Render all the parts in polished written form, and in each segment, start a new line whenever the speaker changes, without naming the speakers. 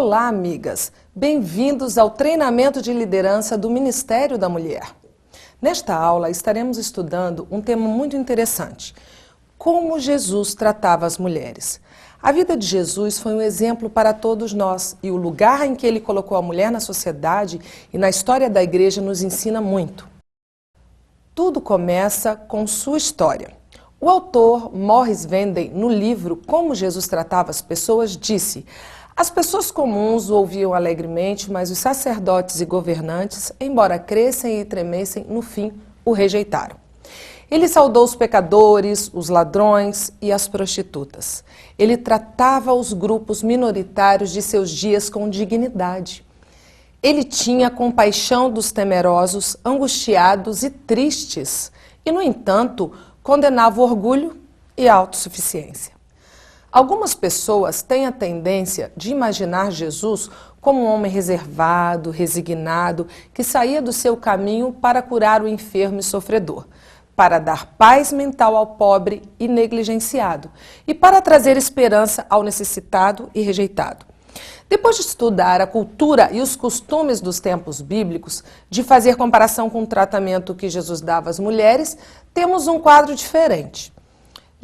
Olá, amigas! Bem-vindos ao treinamento de liderança do Ministério da Mulher. Nesta aula, estaremos estudando um tema muito interessante: como Jesus tratava as mulheres. A vida de Jesus foi um exemplo para todos nós e o lugar em que ele colocou a mulher na sociedade e na história da igreja nos ensina muito. Tudo começa com sua história. O autor Morris Venden, no livro Como Jesus Tratava as Pessoas, disse: as pessoas comuns o ouviam alegremente, mas os sacerdotes e governantes, embora crescem e tremessem, no fim o rejeitaram. Ele saudou os pecadores, os ladrões e as prostitutas. Ele tratava os grupos minoritários de seus dias com dignidade. Ele tinha compaixão dos temerosos, angustiados e tristes, e, no entanto, condenava o orgulho e a autossuficiência. Algumas pessoas têm a tendência de imaginar Jesus como um homem reservado, resignado, que saía do seu caminho para curar o enfermo e sofredor, para dar paz mental ao pobre e negligenciado, e para trazer esperança ao necessitado e rejeitado. Depois de estudar a cultura e os costumes dos tempos bíblicos, de fazer comparação com o tratamento que Jesus dava às mulheres, temos um quadro diferente.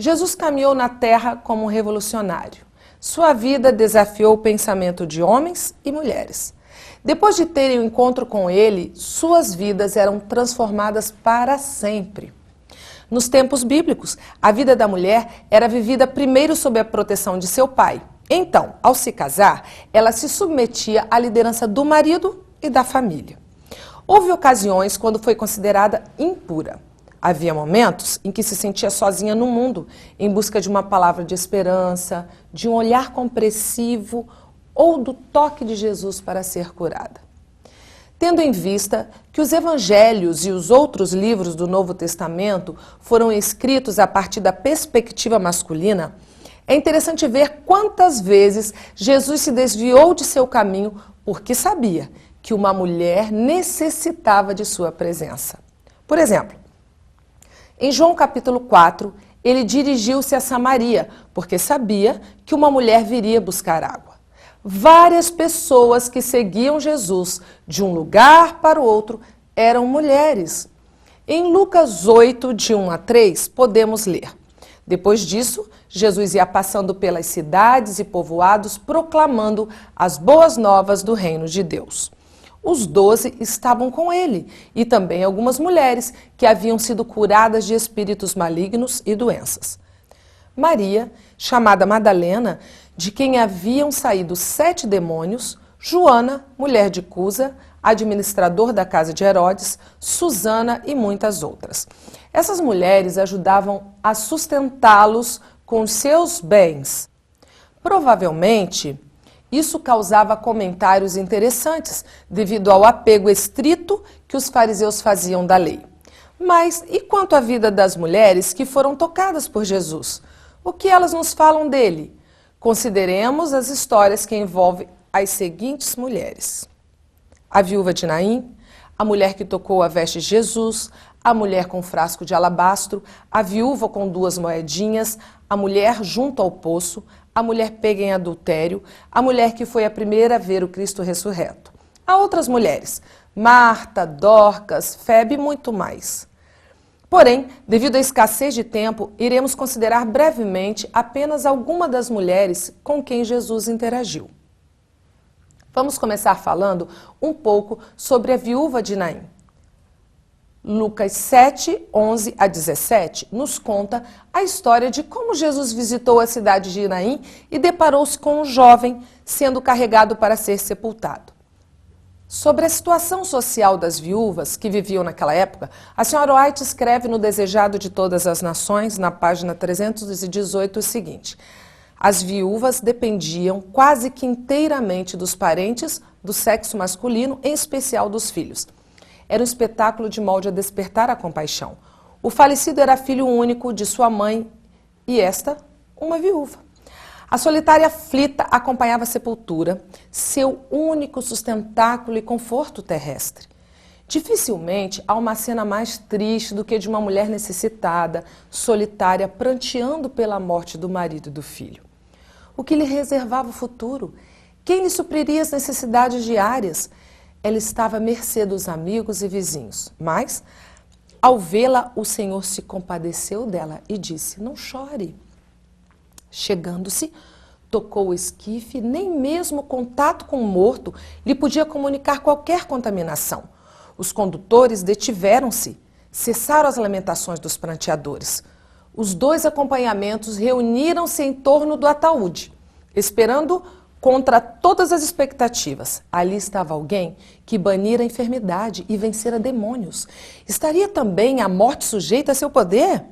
Jesus caminhou na terra como um revolucionário. Sua vida desafiou o pensamento de homens e mulheres. Depois de terem um encontro com ele, suas vidas eram transformadas para sempre. Nos tempos bíblicos, a vida da mulher era vivida primeiro sob a proteção de seu pai. Então, ao se casar, ela se submetia à liderança do marido e da família. Houve ocasiões quando foi considerada impura. Havia momentos em que se sentia sozinha no mundo, em busca de uma palavra de esperança, de um olhar compreensivo ou do toque de Jesus para ser curada. Tendo em vista que os evangelhos e os outros livros do Novo Testamento foram escritos a partir da perspectiva masculina, é interessante ver quantas vezes Jesus se desviou de seu caminho porque sabia que uma mulher necessitava de sua presença. Por exemplo, em João capítulo 4, ele dirigiu-se a Samaria, porque sabia que uma mulher viria buscar água. Várias pessoas que seguiam Jesus de um lugar para o outro eram mulheres. Em Lucas 8, de 1 a 3, podemos ler: depois disso, Jesus ia passando pelas cidades e povoados, proclamando as boas novas do reino de Deus. Os 12 estavam com ele, e também algumas mulheres que haviam sido curadas de espíritos malignos e doenças. Maria, chamada Madalena, de quem haviam saído 7 demônios, Joana, mulher de Cusa, administrador da casa de Herodes, Susana e muitas outras. Essas mulheres ajudavam a sustentá-los com seus bens. Provavelmente, isso causava comentários interessantes, devido ao apego estrito que os fariseus faziam da lei. Mas e quanto à vida das mulheres que foram tocadas por Jesus? O que elas nos falam dele? Consideremos as histórias que envolvem as seguintes mulheres: a viúva de Naim, a mulher que tocou a veste de Jesus, a mulher com frasco de alabastro, a viúva com 2 moedinhas, a mulher junto ao poço, a mulher pega em adultério, a mulher que foi a primeira a ver o Cristo ressurreto. Há outras mulheres: Marta, Dorcas, Febe e muito mais. Porém, devido à escassez de tempo, iremos considerar brevemente apenas alguma das mulheres com quem Jesus interagiu. Vamos começar falando um pouco sobre a viúva de Naim. Lucas 7, 11 a 17 nos conta a história de como Jesus visitou a cidade de Naim e deparou-se com um jovem sendo carregado para ser sepultado. Sobre a situação social das viúvas que viviam naquela época, a senhora White escreve no Desejado de Todas as Nações, na página 318, o seguinte: as viúvas dependiam quase que inteiramente dos parentes do sexo masculino, em especial dos filhos. Era um espetáculo de molde a despertar a compaixão. O falecido era filho único de sua mãe e esta, uma viúva. A solitária aflita acompanhava a sepultura, seu único sustentáculo e conforto terrestre. Dificilmente há uma cena mais triste do que de uma mulher necessitada, solitária, pranteando pela morte do marido e do filho. O que lhe reservava o futuro? Quem lhe supriria as necessidades diárias? Ela estava à mercê dos amigos e vizinhos. Mas, ao vê-la, o Senhor se compadeceu dela e disse: não chore. Chegando-se, tocou o esquife, nem mesmo o contato com o morto lhe podia comunicar qualquer contaminação. Os condutores detiveram-se, cessaram as lamentações dos pranteadores. Os dois acompanhamentos reuniram-se em torno do ataúde, esperando contra todas as expectativas. Ali estava alguém que banira a enfermidade e vencera demônios. Estaria também a morte sujeita a seu poder?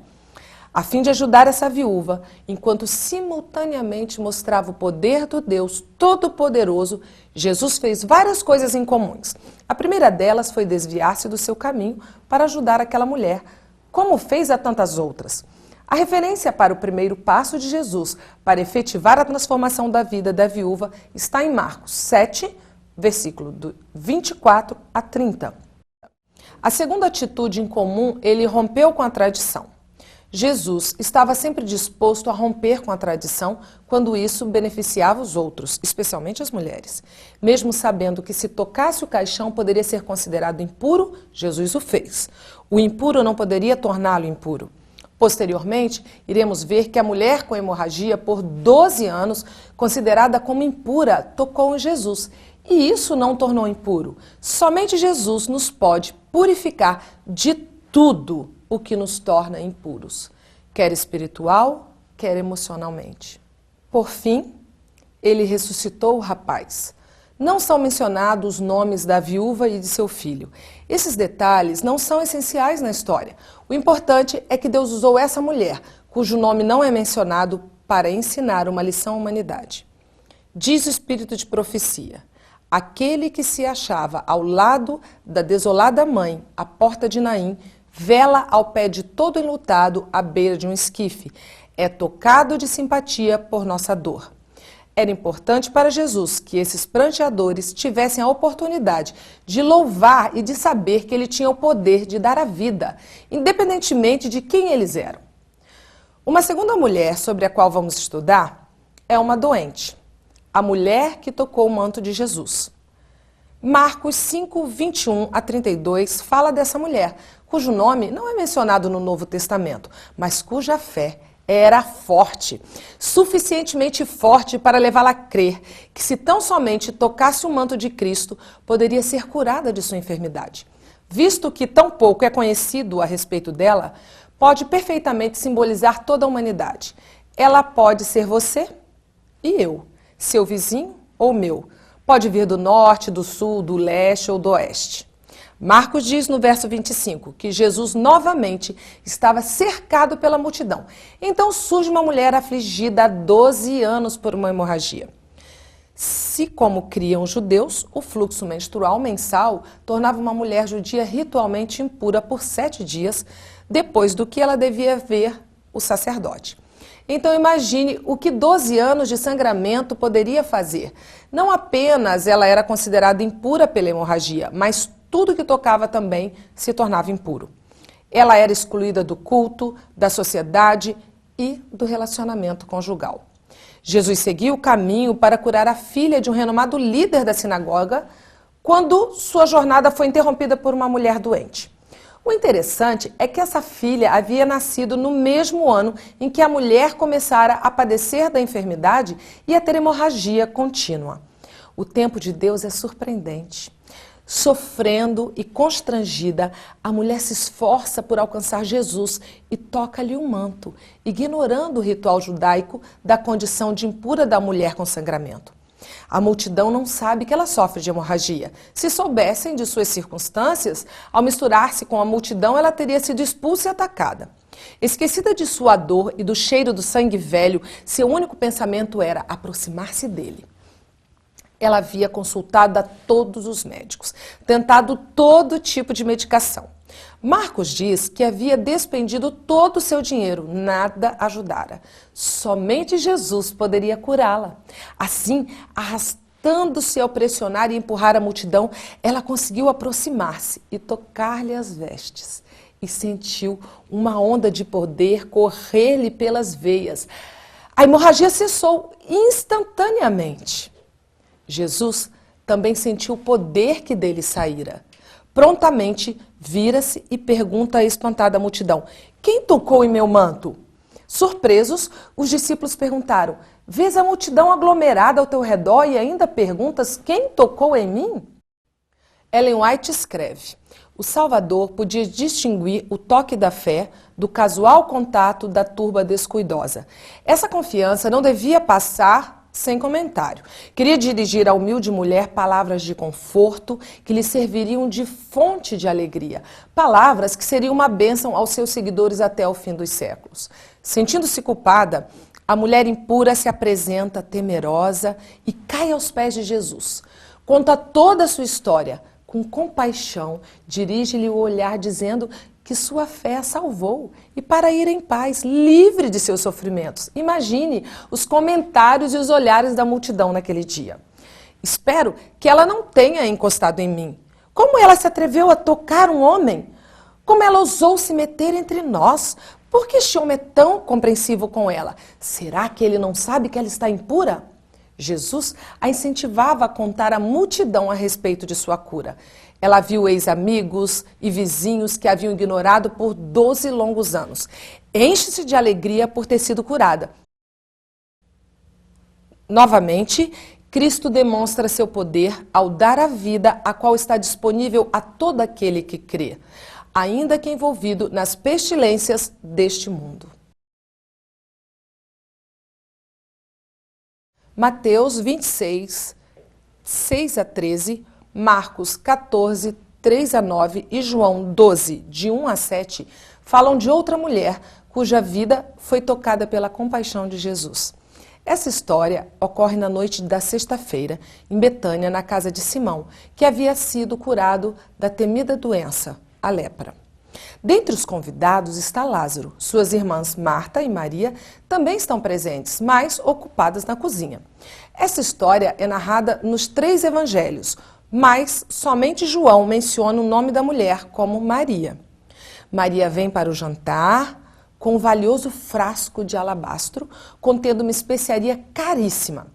A fim de ajudar essa viúva, enquanto simultaneamente mostrava o poder do Deus Todo-Poderoso, Jesus fez várias coisas incomuns. A primeira delas foi desviar-se do seu caminho para ajudar aquela mulher, como fez a tantas outras. A referência para o primeiro passo de Jesus para efetivar a transformação da vida da viúva está em Marcos 7, versículo do 24 a 30. A segunda atitude em comum, ele rompeu com a tradição. Jesus estava sempre disposto a romper com a tradição quando isso beneficiava os outros, especialmente as mulheres. Mesmo sabendo que se tocasse o caixão poderia ser considerado impuro, Jesus o fez. O impuro não poderia torná-lo impuro. Posteriormente, iremos ver que a mulher com hemorragia por 12 anos, considerada como impura, tocou em Jesus. E isso não o tornou impuro. Somente Jesus nos pode purificar de tudo o que nos torna impuros, quer espiritual, quer emocionalmente. Por fim, ele ressuscitou o rapaz. Não são mencionados os nomes da viúva e de seu filho. Esses detalhes não são essenciais na história. O importante é que Deus usou essa mulher, cujo nome não é mencionado, para ensinar uma lição à humanidade. Diz o espírito de profecia: aquele que se achava ao lado da desolada mãe, à porta de Naim, vela ao pé de todo enlutado à beira de um esquife, é tocado de simpatia por nossa dor. Era importante para Jesus que esses pranteadores tivessem a oportunidade de louvar e de saber que ele tinha o poder de dar a vida, independentemente de quem eles eram. Uma segunda mulher sobre a qual vamos estudar é uma doente, a mulher que tocou o manto de Jesus. Marcos 5, 21 a 32 fala dessa mulher, cujo nome não é mencionado no Novo Testamento, mas cuja fé era forte, suficientemente forte para levá-la a crer que se tão somente tocasse o manto de Cristo, poderia ser curada de sua enfermidade. Visto que tão pouco é conhecido a respeito dela, pode perfeitamente simbolizar toda a humanidade. Ela pode ser você e eu, seu vizinho ou meu. Pode vir do norte, do sul, do leste ou do oeste. Marcos diz no verso 25 que Jesus novamente estava cercado pela multidão. Então surge uma mulher afligida há 12 anos por uma hemorragia. Se, como criam os judeus, o fluxo menstrual mensal tornava uma mulher judia ritualmente impura por 7 dias, depois do que ela devia ver o sacerdote. Então imagine o que 12 anos de sangramento poderia fazer. Não apenas ela era considerada impura pela hemorragia, mas tudo que tocava também se tornava impuro. Ela era excluída do culto, da sociedade e do relacionamento conjugal. Jesus seguiu o caminho para curar a filha de um renomado líder da sinagoga, quando sua jornada foi interrompida por uma mulher doente. O interessante é que essa filha havia nascido no mesmo ano em que a mulher começara a padecer da enfermidade e a ter hemorragia contínua. O tempo de Deus é surpreendente. Sofrendo e constrangida, a mulher se esforça por alcançar Jesus e toca-lhe um manto, ignorando o ritual judaico da condição de impura da mulher com sangramento. A multidão não sabe que ela sofre de hemorragia. Se soubessem de suas circunstâncias, ao misturar-se com a multidão, ela teria sido expulsa e atacada. Esquecida de sua dor e do cheiro do sangue velho, seu único pensamento era aproximar-se dele. Ela havia consultado a todos os médicos, tentado todo tipo de medicação. Marcos diz que havia despendido todo o seu dinheiro, nada ajudara. Somente Jesus poderia curá-la. Assim, arrastando-se ao pressionar e empurrar a multidão, ela conseguiu aproximar-se e tocar-lhe as vestes. E sentiu uma onda de poder correr-lhe pelas veias. A hemorragia cessou instantaneamente. Jesus também sentiu o poder que dele saíra. Prontamente vira-se e pergunta à espantada multidão: quem tocou em meu manto? Surpresos, os discípulos perguntaram: vês a multidão aglomerada ao teu redor e ainda perguntas quem tocou em mim? Ellen White escreve: o Salvador podia distinguir o toque da fé do casual contato da turba descuidosa. Essa confiança não devia passar sem comentário. Queria dirigir à humilde mulher palavras de conforto que lhe serviriam de fonte de alegria. Palavras que seriam uma bênção aos seus seguidores até o fim dos séculos. Sentindo-se culpada, a mulher impura se apresenta temerosa e cai aos pés de Jesus. Conta toda a sua história. Com compaixão, dirige-lhe o olhar dizendo que sua fé a salvou e para ir em paz, livre de seus sofrimentos. Imagine os comentários e os olhares da multidão naquele dia. Espero que ela não tenha encostado em mim. Como ela se atreveu a tocar um homem? Como ela ousou se meter entre nós? Por que este homem é tão compreensivo com ela? Será que ele não sabe que ela está impura? Jesus a incentivava a contar à multidão a respeito de sua cura. Ela viu ex-amigos e vizinhos que a haviam ignorado por 12 longos anos. Enche-se de alegria por ter sido curada. Novamente, Cristo demonstra seu poder ao dar a vida a qual está disponível a todo aquele que crê, ainda que envolvido nas pestilências deste mundo. Mateus 26, 6 a 13, Marcos 14, 3 a 9 e João 12, de 1 a 7, falam de outra mulher cuja vida foi tocada pela compaixão de Jesus. Essa história ocorre na noite da sexta-feira, em Betânia, na casa de Simão, que havia sido curado da temida doença, a lepra. Dentre os convidados está Lázaro. Suas irmãs Marta e Maria também estão presentes, mas ocupadas na cozinha. Essa história é narrada nos 3 evangelhos, mas somente João menciona o nome da mulher como Maria. Maria vem para o jantar com um valioso frasco de alabastro contendo uma especiaria caríssima.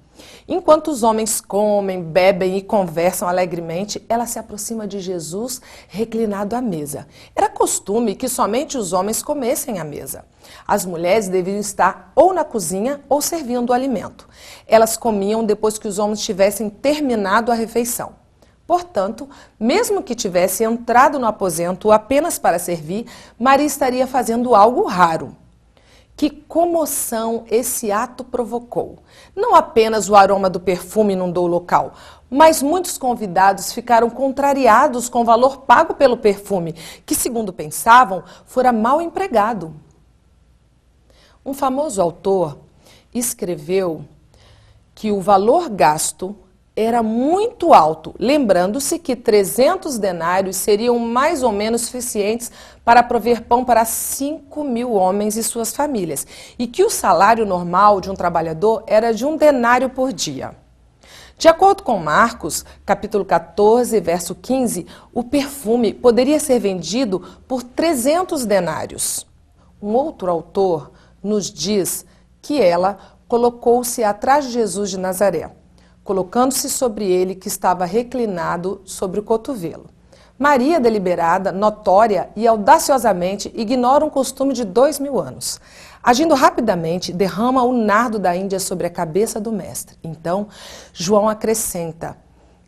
Enquanto os homens comem, bebem e conversam alegremente, ela se aproxima de Jesus reclinado à mesa. Era costume que somente os homens comessem à mesa. As mulheres deviam estar ou na cozinha ou servindo o alimento. Elas comiam depois que os homens tivessem terminado a refeição. Portanto, mesmo que tivesse entrado no aposento apenas para servir, Maria estaria fazendo algo raro. Que comoção esse ato provocou. Não apenas o aroma do perfume inundou o local, mas muitos convidados ficaram contrariados com o valor pago pelo perfume, que, segundo pensavam, fora mal empregado. Um famoso autor escreveu que o valor gasto era muito alto, lembrando-se que 300 denários seriam mais ou menos suficientes para prover pão para 5.000 homens e suas famílias, e que o salário normal de um trabalhador era de 1 denário por dia. De acordo com Marcos, capítulo 14, verso 15, o perfume poderia ser vendido por 300 denários. Um outro autor nos diz que ela colocou-se atrás de Jesus de Nazaré, colocando-se sobre ele que estava reclinado sobre o cotovelo. Maria, deliberada, notória e audaciosamente, ignora um costume de 2.000 anos. Agindo rapidamente, derrama o nardo da Índia sobre a cabeça do mestre. Então, João acrescenta,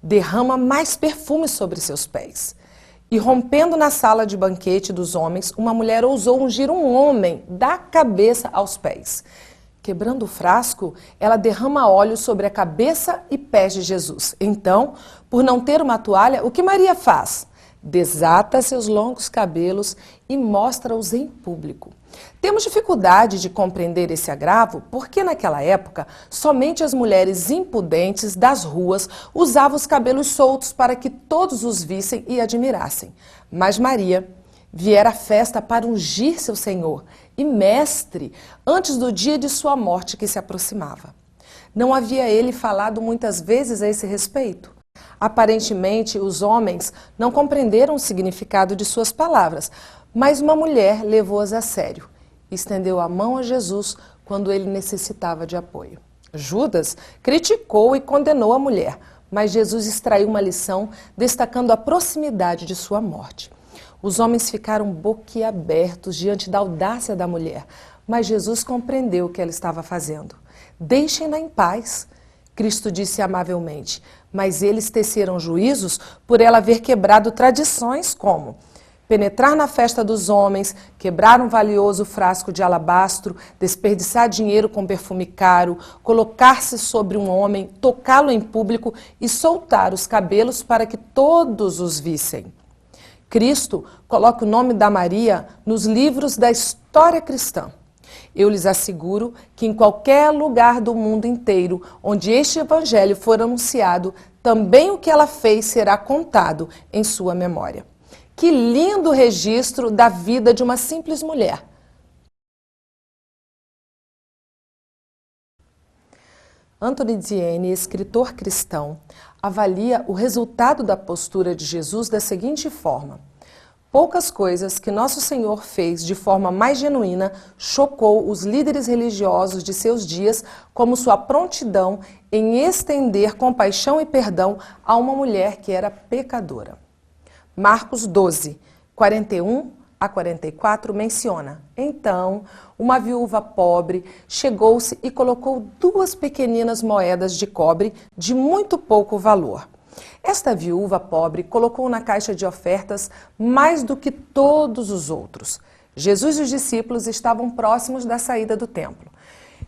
derrama mais perfume sobre seus pés. E rompendo na sala de banquete dos homens, uma mulher ousou ungir um homem da cabeça aos pés. Quebrando o frasco, ela derrama óleo sobre a cabeça e pés de Jesus. Então, por não ter uma toalha, o que Maria faz? Desata seus longos cabelos e mostra-os em público. Temos dificuldade de compreender esse agravo porque, naquela época, somente as mulheres impudentes das ruas usavam os cabelos soltos para que todos os vissem e admirassem. Mas Maria viera à festa para ungir seu Senhor e Mestre antes do dia de sua morte que se aproximava. Não havia ele falado muitas vezes a esse respeito? Aparentemente, os homens não compreenderam o significado de suas palavras, mas uma mulher levou-as a sério e estendeu a mão a Jesus quando ele necessitava de apoio. Judas criticou e condenou a mulher, mas Jesus extraiu uma lição destacando a proximidade de sua morte. Os homens ficaram boquiabertos diante da audácia da mulher, mas Jesus compreendeu o que ela estava fazendo. Deixem-na em paz, Cristo disse amavelmente, mas eles teceram juízos por ela haver quebrado tradições como penetrar na festa dos homens, quebrar um valioso frasco de alabastro, desperdiçar dinheiro com perfume caro, colocar-se sobre um homem, tocá-lo em público e soltar os cabelos para que todos os vissem. Cristo coloca o nome da Maria nos livros da história cristã. Eu lhes asseguro que em qualquer lugar do mundo inteiro onde este evangelho for anunciado, também o que ela fez será contado em sua memória. Que lindo registro da vida de uma simples mulher. Anthony Ziene, escritor cristão, avalia o resultado da postura de Jesus da seguinte forma: poucas coisas que Nosso Senhor fez de forma mais genuína chocou os líderes religiosos de seus dias, como sua prontidão em estender compaixão e perdão a uma mulher que era pecadora. Marcos 12, 41 a 44 menciona: então, uma viúva pobre chegou-se e colocou 2 pequeninas moedas de cobre de muito pouco valor. Esta viúva pobre colocou na caixa de ofertas mais do que todos os outros. Jesus e os discípulos estavam próximos da saída do templo.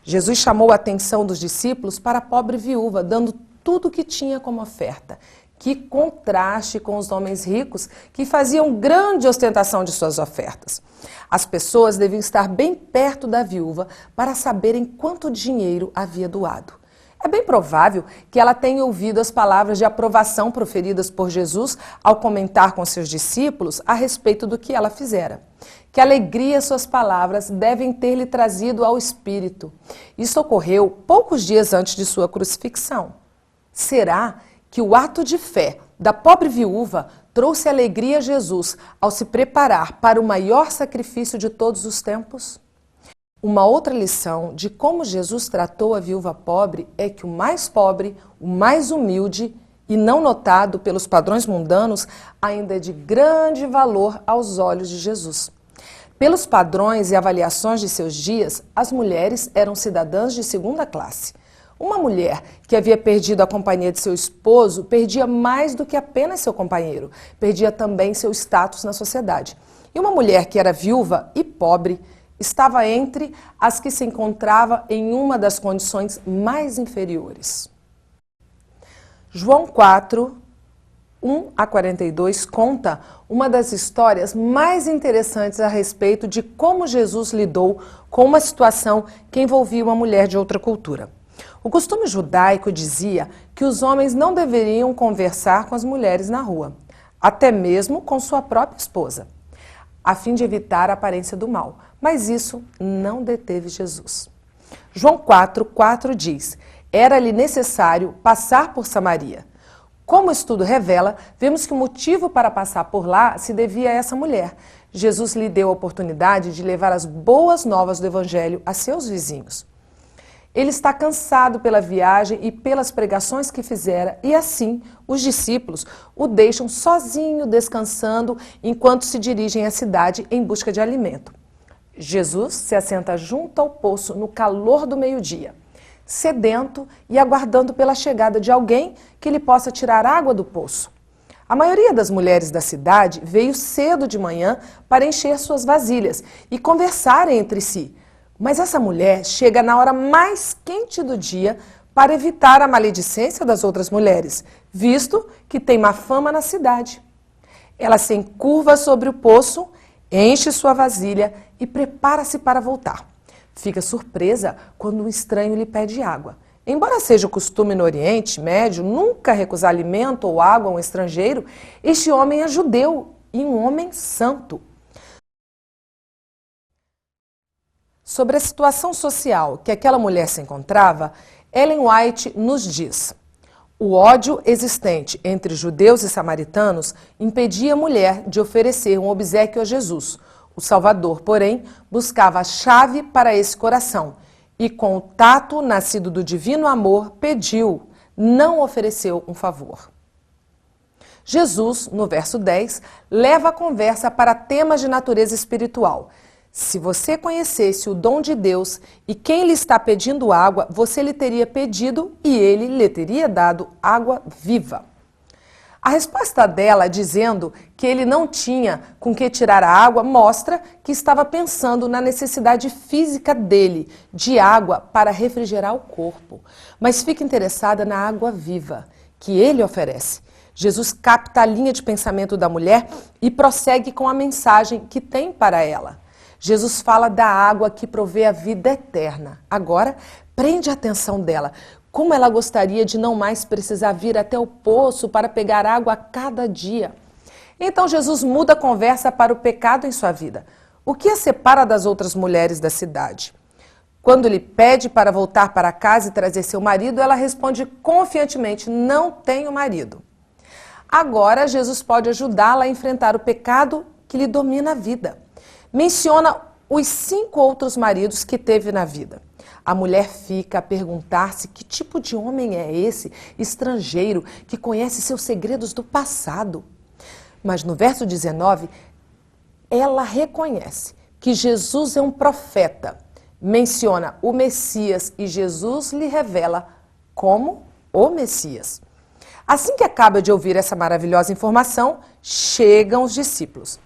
Jesus chamou a atenção dos discípulos para a pobre viúva, dando tudo o que tinha como oferta. Que contraste com os homens ricos que faziam grande ostentação de suas ofertas. As pessoas deviam estar bem perto da viúva para saberem quanto dinheiro havia doado. É bem provável que ela tenha ouvido as palavras de aprovação proferidas por Jesus ao comentar com seus discípulos a respeito do que ela fizera. Que alegria suas palavras devem ter lhe trazido ao espírito. Isso ocorreu poucos dias antes de sua crucifixão. Será que o ato de fé da pobre viúva trouxe alegria a Jesus ao se preparar para o maior sacrifício de todos os tempos? Uma outra lição de como Jesus tratou a viúva pobre é que o mais pobre, o mais humilde e não notado pelos padrões mundanos, ainda é de grande valor aos olhos de Jesus. Pelos padrões e avaliações de seus dias, as mulheres eram cidadãs de segunda classe. Uma mulher que havia perdido a companhia de seu esposo perdia mais do que apenas seu companheiro, perdia também seu status na sociedade. E uma mulher que era viúva e pobre estava entre as que se encontrava em uma das condições mais inferiores. João 4, 1 a 42 conta uma das histórias mais interessantes a respeito de como Jesus lidou com uma situação que envolvia uma mulher de outra cultura. O costume judaico dizia que os homens não deveriam conversar com as mulheres na rua, até mesmo com sua própria esposa, a fim de evitar a aparência do mal. Mas isso não deteve Jesus. João 4:4 diz: era-lhe necessário passar por Samaria. Como o estudo revela, vemos que o motivo para passar por lá se devia a essa mulher. Jesus lhe deu a oportunidade de levar as boas novas do Evangelho a seus vizinhos. Ele está cansado pela viagem e pelas pregações que fizera, e assim os discípulos o deixam sozinho, descansando, enquanto se dirigem à cidade em busca de alimento. Jesus se assenta junto ao poço no calor do meio-dia, sedento e aguardando pela chegada de alguém que lhe possa tirar água do poço. A maioria das mulheres da cidade veio cedo de manhã para encher suas vasilhas e conversarem entre si. Mas essa mulher chega na hora mais quente do dia para evitar a maledicência das outras mulheres, visto que tem má fama na cidade. Ela se encurva sobre o poço, enche sua vasilha e prepara-se para voltar. Fica surpresa quando um estranho lhe pede água. Embora seja o costume no Oriente Médio nunca recusar alimento ou água a um estrangeiro, este homem é judeu e um homem santo. Sobre a situação social que aquela mulher se encontrava, Ellen White nos diz: o ódio existente entre judeus e samaritanos impedia a mulher de oferecer um obséquio a Jesus. O Salvador, porém, buscava a chave para esse coração. e com o tato nascido do divino amor, pediu, não ofereceu um favor. Jesus, no verso 10, leva a conversa para temas de natureza espiritual. Se você conhecesse o dom de Deus e quem lhe está pedindo água, você lhe teria pedido e ele lhe teria dado água viva. A resposta dela, dizendo que ele não tinha com que tirar a água, mostra que estava pensando na necessidade física dele de água para refrigerar o corpo. Mas fica interessada na água viva que ele oferece. Jesus capta a linha de pensamento da mulher e prossegue com a mensagem que tem para ela. Jesus fala da água que provê a vida eterna. Agora, prende a atenção dela. Como ela gostaria de não mais precisar vir até o poço para pegar água a cada dia. Então Jesus muda a conversa para o pecado em sua vida. O que a separa das outras mulheres da cidade? Quando ele pede para voltar para casa e trazer seu marido, ela responde confiantemente, não tenho marido. Agora Jesus pode ajudá-la a enfrentar o pecado que lhe domina a vida. Menciona os 5 outros maridos que teve na vida. A mulher fica a perguntar-se que tipo de homem é esse, estrangeiro, que conhece seus segredos do passado. Mas no verso 19, ela reconhece que Jesus é um profeta. Menciona o Messias e Jesus lhe revela como o Messias. Assim que acaba de ouvir essa maravilhosa informação, chegam os discípulos.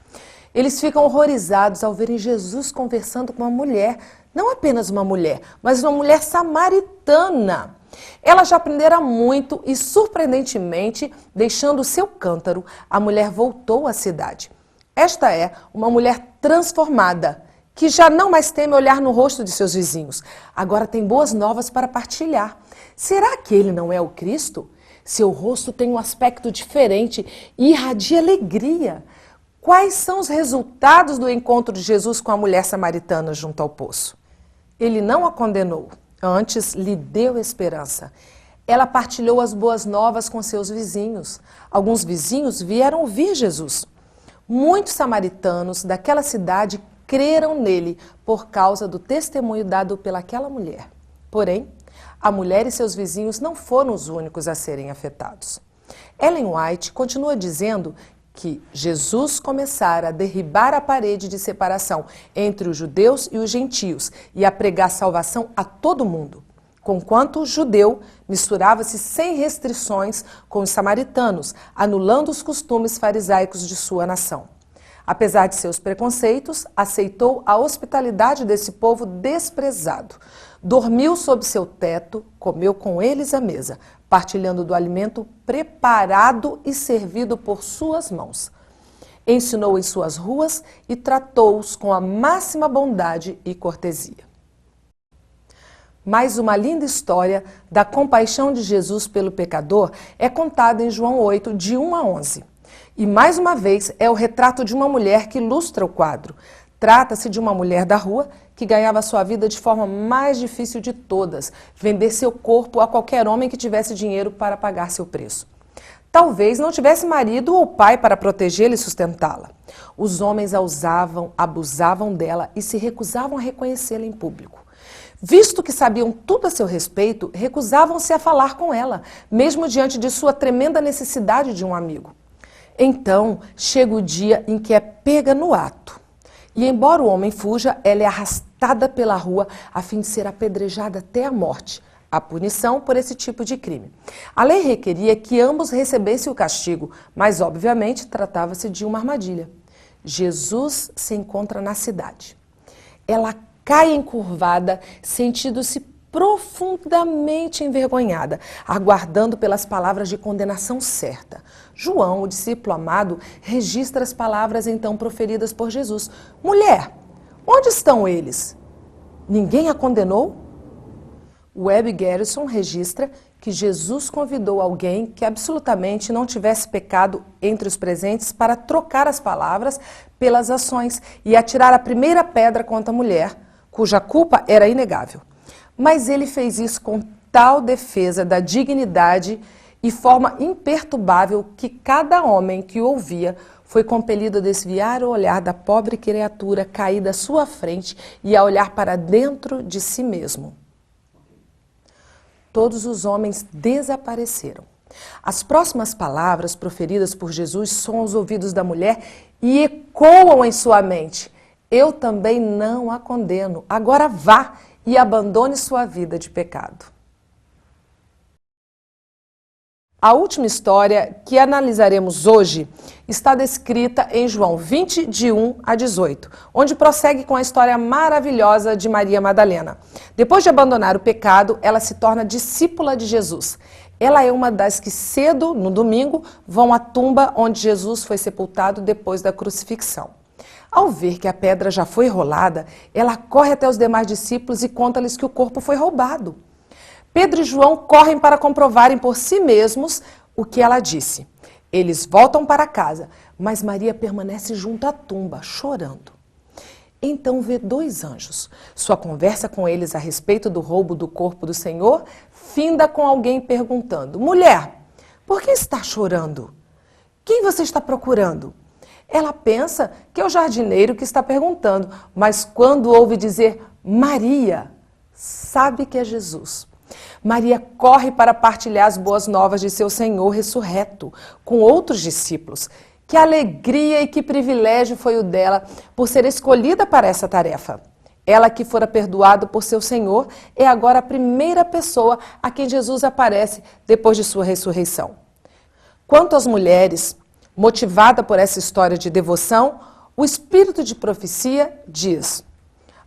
Eles ficam horrorizados ao verem Jesus conversando com uma mulher, não apenas uma mulher, mas uma mulher samaritana. Ela já aprendera muito e, surpreendentemente, deixando o seu cântaro, a mulher voltou à cidade. Esta é uma mulher transformada, que já não mais teme olhar no rosto de seus vizinhos. Agora tem boas novas para partilhar. Será que ele não é o Cristo? Seu rosto tem um aspecto diferente e irradia alegria. Quais são os resultados do encontro de Jesus com a mulher samaritana junto ao poço? Ele não a condenou, antes lhe deu esperança. Ela partilhou as boas novas com seus vizinhos. Alguns vizinhos vieram ouvir Jesus. Muitos samaritanos daquela cidade creram nele por causa do testemunho dado pelaquela mulher. Porém, a mulher e seus vizinhos não foram os únicos a serem afetados. Ellen White continua dizendo que Jesus começara a derribar a parede de separação entre os judeus e os gentios e a pregar salvação a todo mundo, conquanto o judeu misturava-se sem restrições com os samaritanos, anulando os costumes farisaicos de sua nação. Apesar de seus preconceitos, aceitou a hospitalidade desse povo desprezado. Dormiu sob seu teto, comeu com eles à mesa, partilhando do alimento preparado e servido por suas mãos. Ensinou em suas ruas e tratou-os com a máxima bondade e cortesia. Mais uma linda história da compaixão de Jesus pelo pecador é contada em João 8, de 1 a 11. E mais uma vez é o retrato de uma mulher que ilustra o quadro. Trata-se de uma mulher da rua que ganhava sua vida de forma mais difícil de todas, vender seu corpo a qualquer homem que tivesse dinheiro para pagar seu preço. Talvez não tivesse marido ou pai para protegê-la e sustentá-la. Os homens a usavam, abusavam dela e se recusavam a reconhecê-la em público. Visto que sabiam tudo a seu respeito, recusavam-se a falar com ela, mesmo diante de sua tremenda necessidade de um amigo. Então, chega o dia em que é pega no ato. E embora o homem fuja, ela é arrastada pela rua a fim de ser apedrejada até a morte, a punição por esse tipo de crime. A lei requeria que ambos recebessem o castigo, mas obviamente tratava-se de uma armadilha. Jesus se encontra na cidade. Ela cai encurvada, sentindo-se profundamente envergonhada, aguardando pelas palavras de condenação certa. João, o discípulo amado, registra as palavras então proferidas por Jesus. Mulher, onde estão eles? Ninguém a condenou? Webb Garrison registra que Jesus convidou alguém que absolutamente não tivesse pecado entre os presentes para trocar as palavras pelas ações e atirar a primeira pedra contra a mulher, cuja culpa era inegável. Mas ele fez isso com tal defesa da dignidade e forma imperturbável que cada homem que o ouvia foi compelido a desviar o olhar da pobre criatura caída à sua frente e a olhar para dentro de si mesmo. Todos os homens desapareceram. As próximas palavras proferidas por Jesus soam aos ouvidos da mulher e ecoam em sua mente. Eu também não a condeno. Agora vá e abandone sua vida de pecado. A última história que analisaremos hoje está descrita em João 20, de 1 a 18, onde prossegue com a história maravilhosa de Maria Madalena. Depois de abandonar o pecado, ela se torna discípula de Jesus. Ela é uma das que cedo, no domingo, vão à tumba onde Jesus foi sepultado depois da crucifixão. Ao ver que a pedra já foi rolada, ela corre até os demais discípulos e conta-lhes que o corpo foi roubado. Pedro e João correm para comprovarem por si mesmos o que ela disse. Eles voltam para casa, mas Maria permanece junto à tumba, chorando. Então vê 2 anjos. Sua conversa com eles a respeito do roubo do corpo do Senhor finda com alguém perguntando: mulher, por que está chorando? Quem você está procurando? Ela pensa que é o jardineiro que está perguntando, mas quando ouve dizer Maria, sabe que é Jesus. Maria corre para partilhar as boas novas de seu Senhor ressurreto com outros discípulos. Que alegria e que privilégio foi o dela por ser escolhida para essa tarefa. Ela que fora perdoado por seu Senhor é agora a primeira pessoa a quem Jesus aparece depois de sua ressurreição. Quanto às mulheres, motivada por essa história de devoção, o espírito de profecia diz: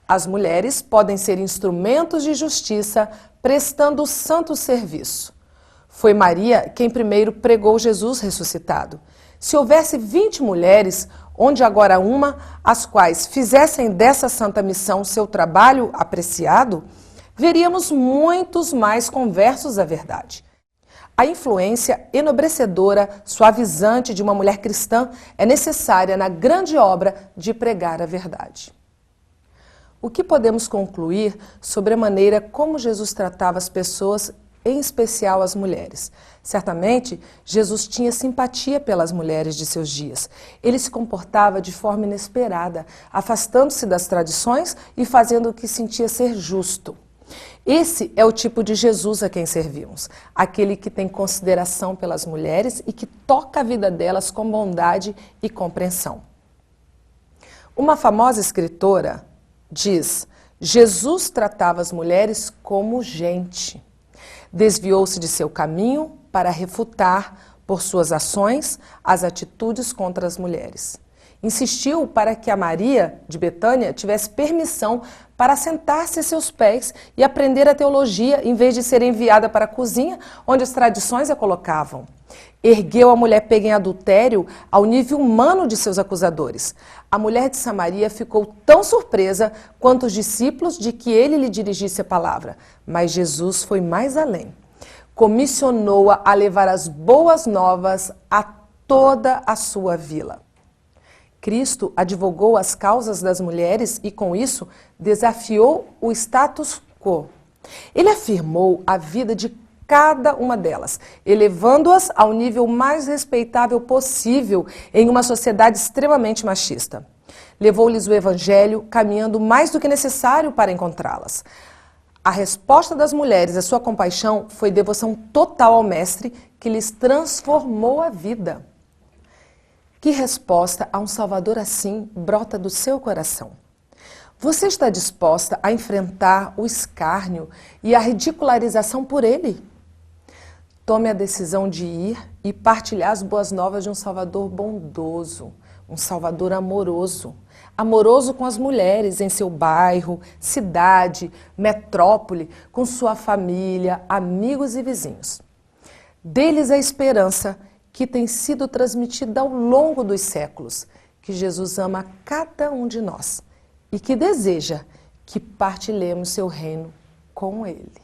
as mulheres podem ser instrumentos de justiça, prestando o santo serviço. Foi Maria quem primeiro pregou Jesus ressuscitado. Se houvesse 20 mulheres, onde agora uma, as quais fizessem dessa santa missão seu trabalho apreciado, veríamos muitos mais conversos à verdade. A influência enobrecedora, suavizante de uma mulher cristã é necessária na grande obra de pregar a verdade. O que podemos concluir sobre a maneira como Jesus tratava as pessoas, em especial as mulheres? Certamente, Jesus tinha simpatia pelas mulheres de seus dias. Ele se comportava de forma inesperada, afastando-se das tradições e fazendo o que sentia ser justo. Esse é o tipo de Jesus a quem servimos, aquele que tem consideração pelas mulheres e que toca a vida delas com bondade e compreensão. Uma famosa escritora diz: Jesus tratava as mulheres como gente. Desviou-se de seu caminho para refutar, por suas ações, as atitudes contra as mulheres. Insistiu para que a Maria de Betânia tivesse permissão para sentar-se a seus pés e aprender a teologia, em vez de ser enviada para a cozinha, onde as tradições a colocavam. Ergueu a mulher pega em adultério ao nível humano de seus acusadores. A mulher de Samaria ficou tão surpresa quanto os discípulos de que ele lhe dirigisse a palavra. Mas Jesus foi mais além. Comissionou-a a levar as boas novas a toda a sua vila. Cristo advogou as causas das mulheres e, com isso, desafiou o status quo. Ele afirmou a vida de cada uma delas, elevando-as ao nível mais respeitável possível em uma sociedade extremamente machista. Levou-lhes o evangelho, caminhando mais do que necessário para encontrá-las. A resposta das mulheres à sua compaixão foi devoção total ao Mestre, que lhes transformou a vida. Que resposta a um Salvador assim brota do seu coração? Você está disposta a enfrentar o escárnio e a ridicularização por ele? Tome a decisão de ir e partilhar as boas novas de um Salvador bondoso, um Salvador amoroso. Amoroso com as mulheres em seu bairro, cidade, metrópole, com sua família, amigos e vizinhos. Dê-lhes a esperança que tem sido transmitida ao longo dos séculos, que Jesus ama cada um de nós e que deseja que partilhemos seu reino com ele.